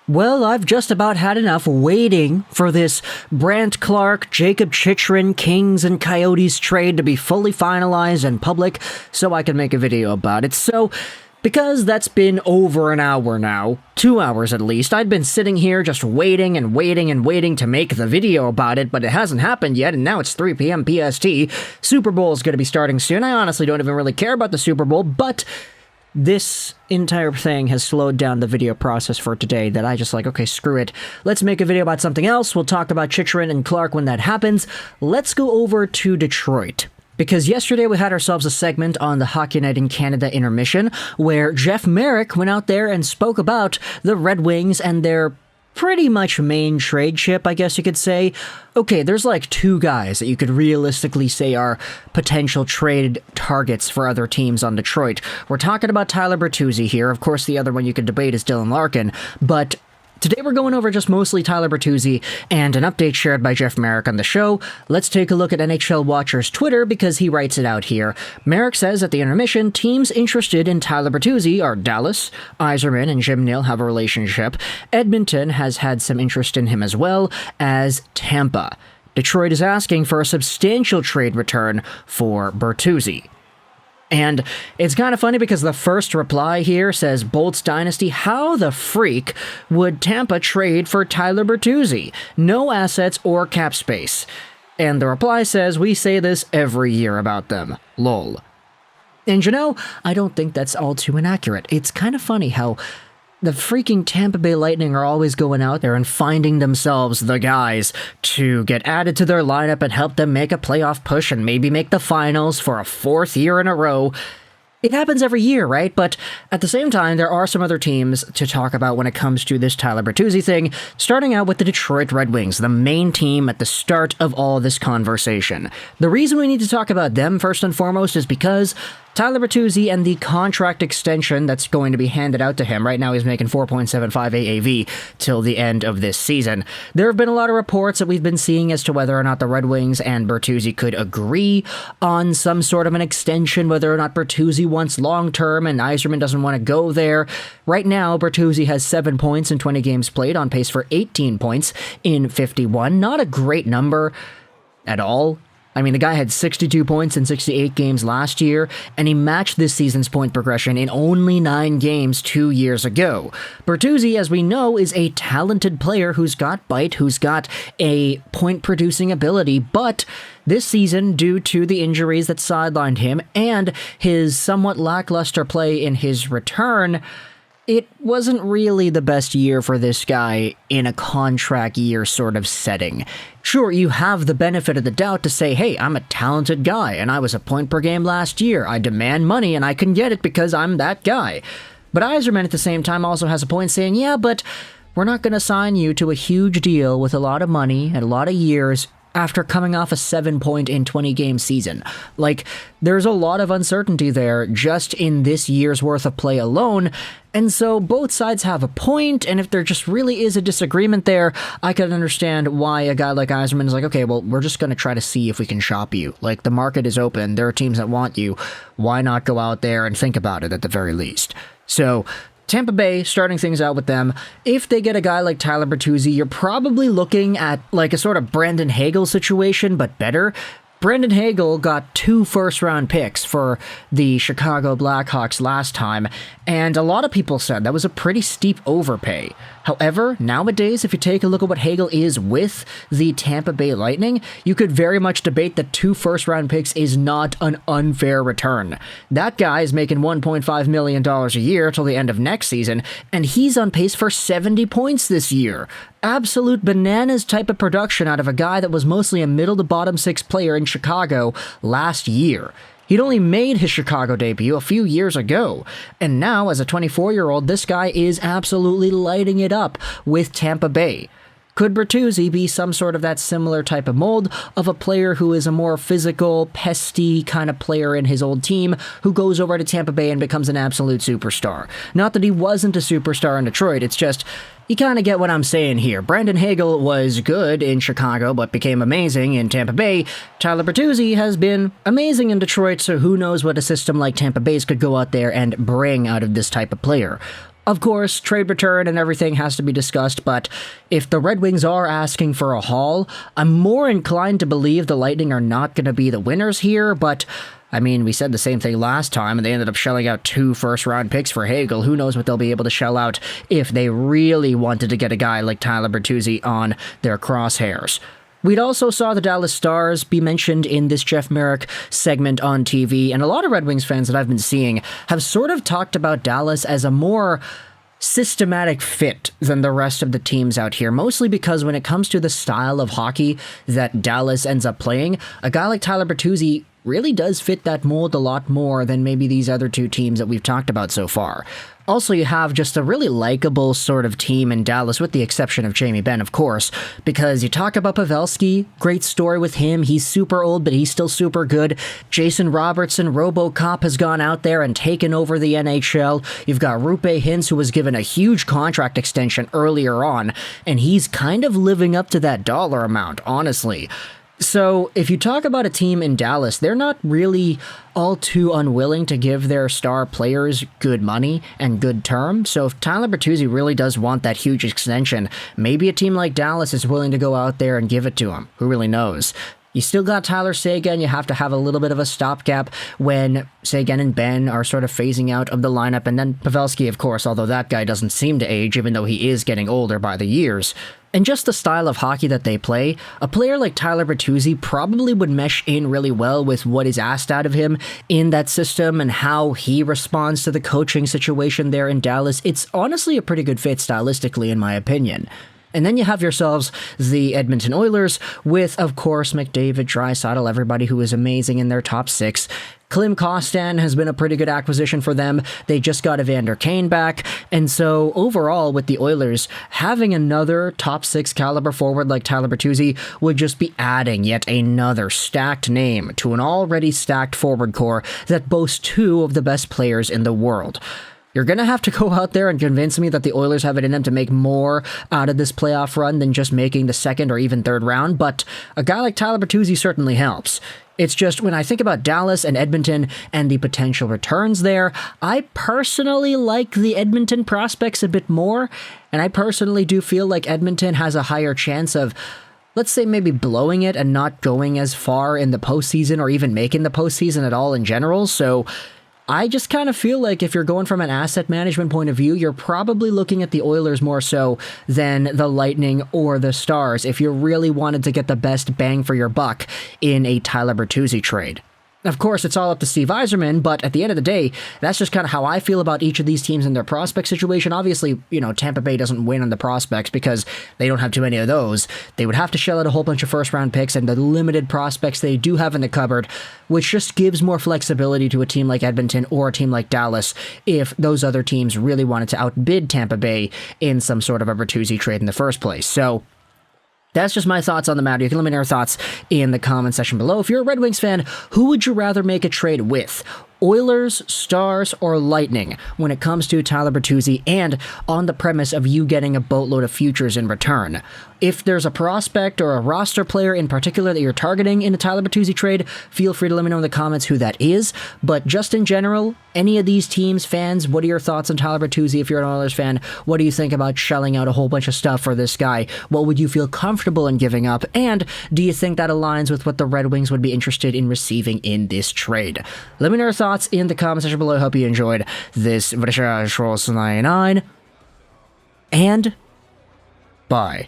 Well, I've just about had enough waiting for this Brandt Clarke, Jacob Chychrun, Kings and Coyotes trade to be fully finalized and public so I can make a video about it. So, because that's been over an hour now, 2 hours at least, I'd been sitting here just waiting and waiting and waiting to make the video about it, but it hasn't happened yet, and now it's 3 p.m. PST. Super Bowl is going to be starting soon. I honestly don't even really care about the Super Bowl, but this entire thing has slowed down the video process for today that I just like, okay, screw it. Let's make a video about something else. We'll talk about Chychrun and Clarke when that happens. Let's go over to Detroit. Because yesterday we had ourselves a segment on the Hockey Night in Canada intermission where Jeff Marek went out there and spoke about the Red Wings and their pretty much main trade chip, I guess you could say. Okay, there's like two guys that you could realistically say are potential trade targets for other teams on Detroit. We're talking about Tyler Bertuzzi here. Of course, the other one you could debate is Dylan Larkin, but today we're going over just mostly Tyler Bertuzzi and an update shared by Jeff Marek on the show. Let's take a look at NHL Watcher's Twitter because he writes it out here. Marek says at the intermission, teams interested in Tyler Bertuzzi are Dallas, Yzerman and Jim Nill have a relationship. Edmonton has had some interest in him as well as Tampa. Detroit is asking for a substantial trade return for Bertuzzi. And it's kind of funny because the first reply here says, Bolts Dynasty, how the freak would Tampa trade for Tyler Bertuzzi? No assets or cap space. And the reply says, we say this every year about them. Lol. And you know, I don't think that's all too inaccurate. It's kind of funny how the freaking Tampa Bay Lightning are always going out there and finding themselves the guys to get added to their lineup and help them make a playoff push and maybe make the finals for a fourth year in a row. It happens every year, right? But at the same time, there are some other teams to talk about when it comes to this Tyler Bertuzzi thing, starting out with the Detroit Red Wings, the main team at the start of all this conversation. The reason we need to talk about them first and foremost is because Tyler Bertuzzi and the contract extension that's going to be handed out to him. Right now he's making 4.75 AAV till the end of this season. There have been a lot of reports that we've been seeing as to whether or not the Red Wings and Bertuzzi could agree on some sort of an extension, whether or not Bertuzzi wants long-term and Yzerman doesn't want to go there. Right now, Bertuzzi has 7 points in 20 games played, on pace for 18 points in 51. Not a great number at all. I mean, the guy had 62 points in 68 games last year, and he matched this season's point progression in only 9 games 2 years ago. Bertuzzi, as we know, is a talented player who's got bite, who's got a point-producing ability, but this season, due to the injuries that sidelined him and his somewhat lackluster play in his return, it wasn't really the best year for this guy in a contract year sort of setting. Sure, you have the benefit of the doubt to say, hey, I'm a talented guy, and I was a point per game last year. I demand money, and I can get it because I'm that guy. But Yzerman at the same time also has a point saying, yeah, but we're not going to sign you to a huge deal with a lot of money and a lot of years after coming off a 7-point in 20-game season. Like, there's a lot of uncertainty there just in this year's worth of play alone, and so both sides have a point, and if there just really is a disagreement there, I can understand why a guy like Yzerman is like, okay, well, we're just going to try to see if we can shop you. Like, the market is open, there are teams that want you, why not go out there and think about it at the very least? So Tampa Bay, starting things out with them. If they get a guy like Tyler Bertuzzi, you're probably looking at like a sort of Brandon Hagel situation, but better. Brandon Hagel got 2 first-round picks for the Chicago Blackhawks last time, and a lot of people said that was a pretty steep overpay. However, nowadays, if you take a look at what Hagel is with the Tampa Bay Lightning, you could very much debate that 2 first-round picks is not an unfair return. That guy is making $1.5 million a year till the end of next season, and he's on pace for 70 points this year. Absolute bananas type of production out of a guy that was mostly a middle to bottom 6 player in Chicago last year. He'd only made his Chicago debut a few years ago, and now as a 24-year-old, this guy is absolutely lighting it up with Tampa Bay. Could Bertuzzi be some sort of that similar type of mold of a player who is a more physical, pesty kind of player in his old team who goes over to Tampa Bay and becomes an absolute superstar? Not that he wasn't a superstar in Detroit, it's just, you kind of get what I'm saying here. Brandon Hagel was good in Chicago, but became amazing in Tampa Bay. Tyler Bertuzzi has been amazing in Detroit, so who knows what a system like Tampa Bay's could go out there and bring out of this type of player. Of course, trade return and everything has to be discussed, but if the Red Wings are asking for a haul, I'm more inclined to believe the Lightning are not going to be the winners here, but I mean, we said the same thing last time, and they ended up shelling out 2 first-round picks for Hagel. Who knows what they'll be able to shell out if they really wanted to get a guy like Tyler Bertuzzi on their crosshairs. We'd also saw the Dallas Stars be mentioned in this Jeff Merrick segment on TV, and a lot of Red Wings fans that I've been seeing have sort of talked about Dallas as a more systematic fit than the rest of the teams out here, mostly because when it comes to the style of hockey that Dallas ends up playing, a guy like Tyler Bertuzzi really does fit that mold a lot more than maybe these other 2 teams that we've talked about so far. Also, you have just a really likable sort of team in Dallas, with the exception of Jamie Benn, of course, because you talk about Pavelski, great story with him, he's super old, but he's still super good. Jason Robertson, RoboCop, has gone out there and taken over the NHL. You've got Rupe Hintz, who was given a huge contract extension earlier on, and he's kind of living up to that dollar amount, honestly. So, if you talk about a team in Dallas, they're not really all too unwilling to give their star players good money and good terms. So if Tyler Bertuzzi really does want that huge extension, maybe a team like Dallas is willing to go out there and give it to him. Who really knows? You still got Tyler Seguin. You have to have a little bit of a stopgap when Seguin and Ben are sort of phasing out of the lineup. And then Pavelski, of course, although that guy doesn't seem to age, even though he is getting older by the years. And just the style of hockey that they play, a player like Tyler Bertuzzi probably would mesh in really well with what is asked out of him in that system and how he responds to the coaching situation there in Dallas. It's honestly a pretty good fit stylistically, in my opinion. And then you have yourselves the Edmonton Oilers with, of course, McDavid, Draisaitl, everybody who is amazing in their top 6. Klim Kostin has been a pretty good acquisition for them. They just got Evander Kane back. And so overall with the Oilers, having another top 6 caliber forward like Tyler Bertuzzi would just be adding yet another stacked name to an already stacked forward core that boasts 2 of the best players in the world. You're going to have to go out there and convince me that the Oilers have it in them to make more out of this playoff run than just making the 2nd or even 3rd round, but a guy like Tyler Bertuzzi certainly helps. It's just when I think about Dallas and Edmonton and the potential returns there, I personally like the Edmonton prospects a bit more, and I personally do feel like Edmonton has a higher chance of, let's say, maybe blowing it and not going as far in the postseason or even making the postseason at all in general, so I just kind of feel like if you're going from an asset management point of view, you're probably looking at the Oilers more so than the Lightning or the Stars if you really wanted to get the best bang for your buck in a Tyler Bertuzzi trade. Of course, it's all up to Steve Yzerman, but at the end of the day, that's just kind of how I feel about each of these teams and their prospect situation. Obviously, Tampa Bay doesn't win on the prospects because they don't have too many of those. They would have to shell out a whole bunch of first-round picks and the limited prospects they do have in the cupboard, which just gives more flexibility to a team like Edmonton or a team like Dallas if those other teams really wanted to outbid Tampa Bay in some sort of a Bertuzzi trade in the first place. So that's just my thoughts on the matter. You can let me know your thoughts in the comment section below. If you're a Red Wings fan, who would you rather make a trade with? Oilers, Stars, or Lightning when it comes to Tyler Bertuzzi and on the premise of you getting a boatload of futures in return. If there's a prospect or a roster player in particular that you're targeting in a Tyler Bertuzzi trade, feel free to let me know in the comments who that is. But just in general, any of these teams, fans, what are your thoughts on Tyler Bertuzzi if you're an Oilers fan? What do you think about shelling out a whole bunch of stuff for this guy? What would you feel comfortable in giving up? And do you think that aligns with what the Red Wings would be interested in receiving in this trade? Let me know your thoughts in the comment section below. I hope you enjoyed this Juraj 99, and bye.